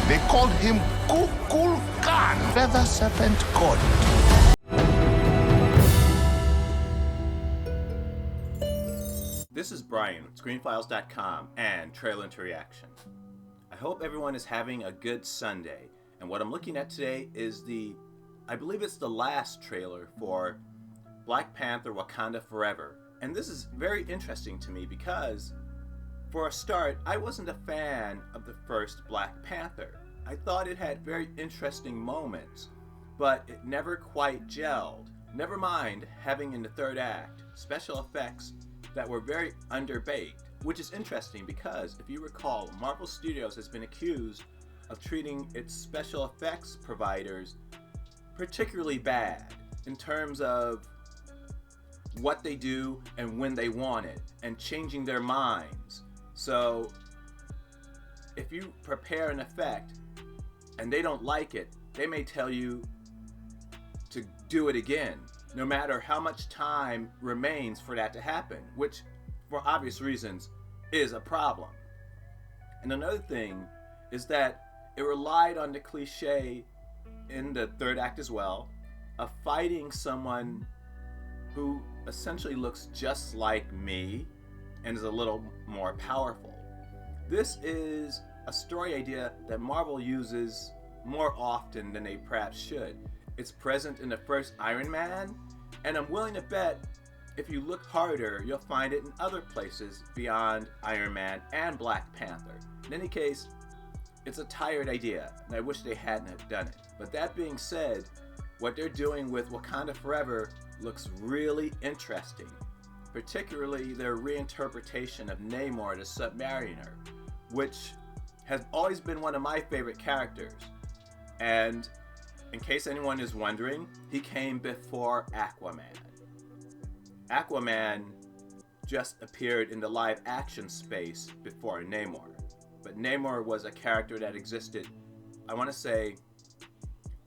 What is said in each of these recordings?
They called him Kukulkan, Feather Serpent God. This is Brian, ScreenFiles.com and Trailer into Reaction. I hope everyone is having a good Sunday. And what I'm looking at today is I believe it's the last trailer for Black Panther, Wakanda Forever. And this is very interesting to me because, for a start, I wasn't a fan of the first Black Panther. I thought it had very interesting moments, but it never quite gelled. Never mind having in the third act special effects that were very underbaked, which is interesting because, if you recall, Marvel Studios has been accused of treating its special effects providers particularly bad in terms of what they do and when they want it, and changing their minds. So if you prepare an effect and they don't like it, they may tell you to do it again, no matter how much time remains for that to happen, which, for obvious reasons, is a problem. And another thing is that it relied on the cliche in the third act as well of fighting someone who essentially looks just like me and is a little more powerful. This is a story idea that Marvel uses more often than they perhaps should. It's present in the first Iron Man, and I'm willing to bet if you look harder, you'll find it in other places beyond Iron Man and Black Panther. In any case, it's a tired idea, and I wish they hadn't have done it. But that being said, what they're doing with Wakanda Forever looks really interesting, particularly their reinterpretation of Namor the Submariner, which has always been one of my favorite characters. And in case anyone is wondering, he came before Aquaman. Aquaman just appeared in the live action space before Namor. But Namor was a character that existed, I want to say,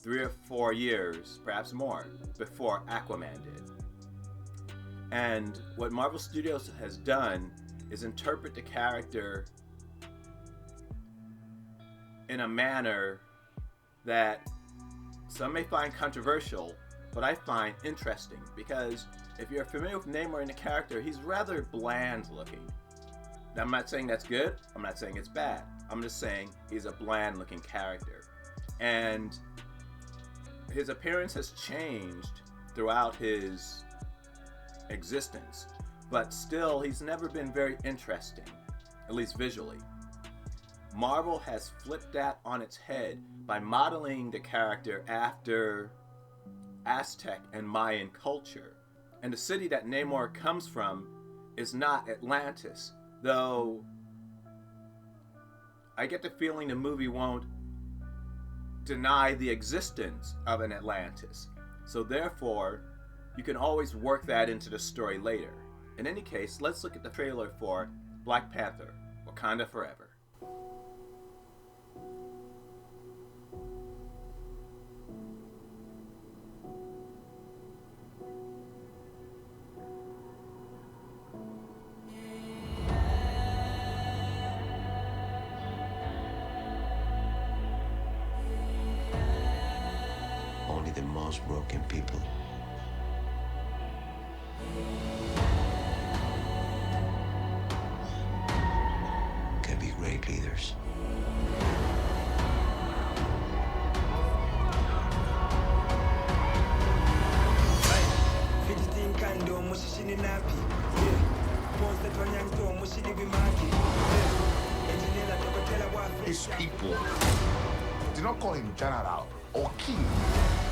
3 or 4 years, perhaps more, before Aquaman did. And what Marvel Studios has done is interpret the character in a manner that some may find controversial, but I find interesting, because if you're familiar with Namor in the character, he's rather bland looking. Now, I'm not saying that's good, I'm not saying it's bad. I'm just saying he's a bland looking character. And his appearance has changed throughout his existence, but still he's never been very interesting, at least visually. Marvel has flipped that on its head by modeling the character after Aztec and Mayan culture. And the city that Namor comes from is not Atlantis, though I get the feeling the movie won't deny the existence of an Atlantis. So therefore, you can always work that into the story later. In any case, let's look at the trailer for Black Panther, Wakanda Forever. Only the most broken people can be great leaders. His people did not call him general or king.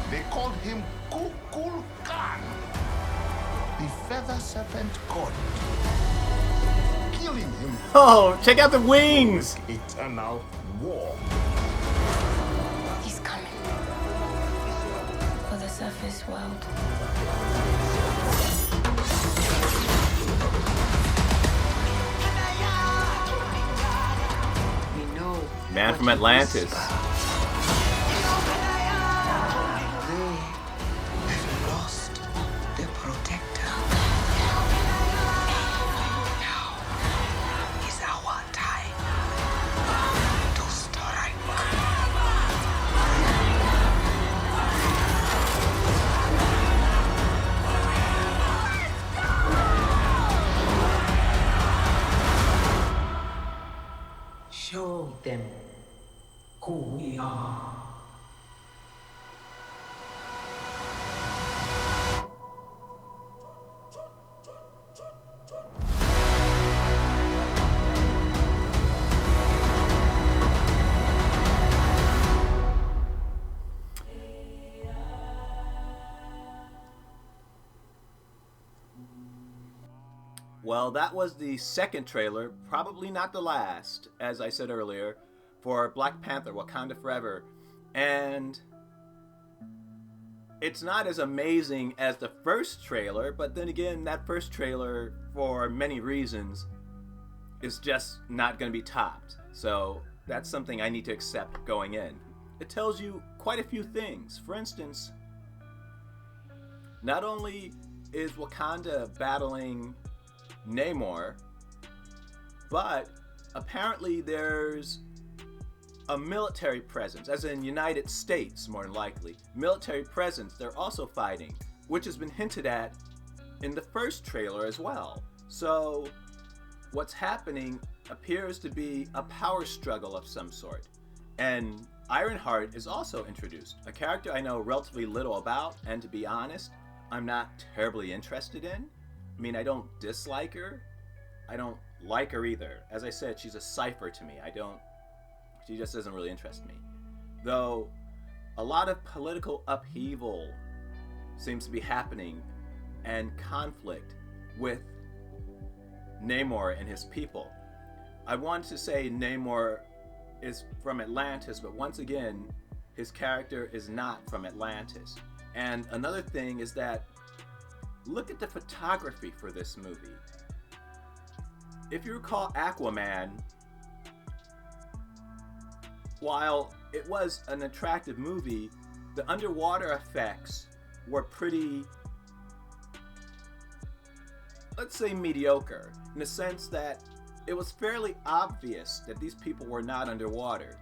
They called him Kukulkan, the Feather Serpent God. Killing him. Oh, check out the wings! Eternal war. He's coming for the surface world. We know Man from Atlantis. They've lost their protector. Now is our time to strike. who we are. Well, that was the second trailer, probably not the last, as I said earlier, for Black Panther, Wakanda Forever. And it's not as amazing as the first trailer, but then again, that first trailer, for many reasons, is just not going to be topped. So that's something I need to accept going in. It tells you quite a few things. For instance, not only is Wakanda battling Namor, but apparently there's a military presence, as in United States, more than likely. Military presence they're also fighting, which has been hinted at in the first trailer as well. So what's happening appears to be a power struggle of some sort. And Ironheart is also introduced, a character I know relatively little about, and to be honest, I'm not terribly interested in. I mean, I don't dislike her. I don't like her either. As I said, she's a cipher to me. She just doesn't really interest me. Though, a lot of political upheaval seems to be happening and conflict with Namor and his people. I want to say Namor is from Atlantis, but once again, his character is not from Atlantis. And another thing is that look at the photography for this movie. If you recall Aquaman, while it was an attractive movie, the underwater effects were pretty, let's say, mediocre, in the sense that it was fairly obvious that these people were not underwater.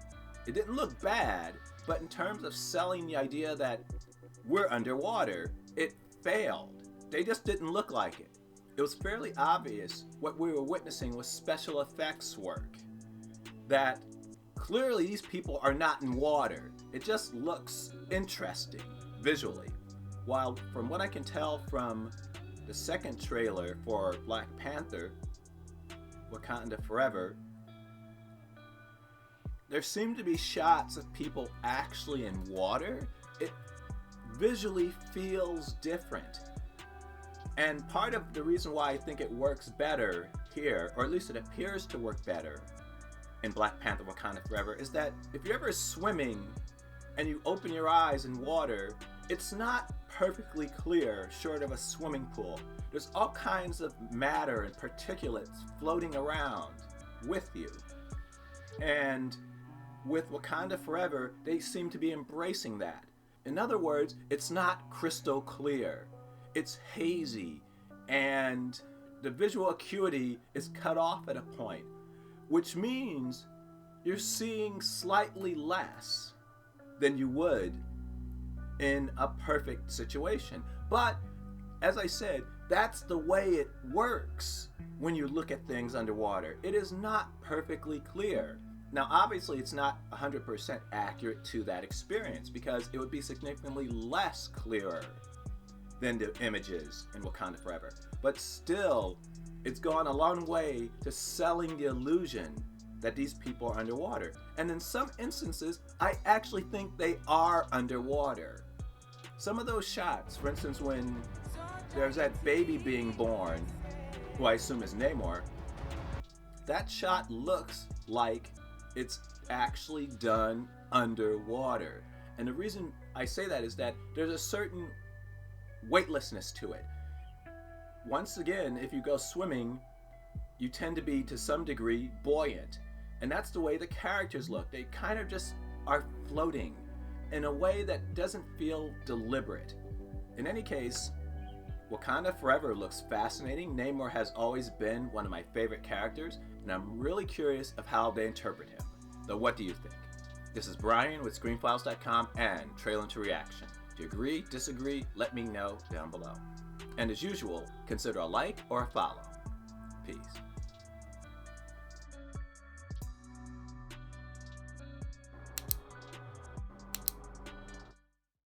It didn't look bad, but in terms of selling the idea that we're underwater, it failed. They just didn't look like it. It was fairly obvious what we were witnessing was special effects work. That clearly these people are not in water. It just looks interesting visually. While from what I can tell from the second trailer for Black Panther, Wakanda Forever, there seem to be shots of people actually in water. It visually feels different. And part of the reason why I think it works better here, or at least it appears to work better in Black Panther Wakanda Forever, is that if you're ever swimming and you open your eyes in water, it's not perfectly clear short of a swimming pool. There's all kinds of matter and particulates floating around with you. And with Wakanda Forever, they seem to be embracing that. In other words, it's not crystal clear. It's hazy, and the visual acuity is cut off at a point, which means you're seeing slightly less than you would in a perfect situation. But, as I said, that's the way it works when you look at things underwater. It is not perfectly clear. Now, obviously, it's not 100% accurate to that experience, because it would be significantly less clearer than the images in Wakanda Forever. But still, it's gone a long way to selling the illusion that these people are underwater. And in some instances, I actually think they are underwater. Some of those shots, for instance, when there's that baby being born, who I assume is Namor, that shot looks like it's actually done underwater. And the reason I say that is that there's a certain weightlessness to it. Once again, if you go swimming, you tend to be, to some degree, buoyant. And that's the way the characters look. They kind of just are floating in a way that doesn't feel deliberate. In any case, Wakanda Forever looks fascinating. Namor has always been one of my favorite characters, and I'm really curious of how they interpret him. Though, what do you think? This is Brian with ScreenFiles.com and Trailer to Reaction. Do you agree, disagree? Let me know down below. And as usual, consider a like or a follow. Peace.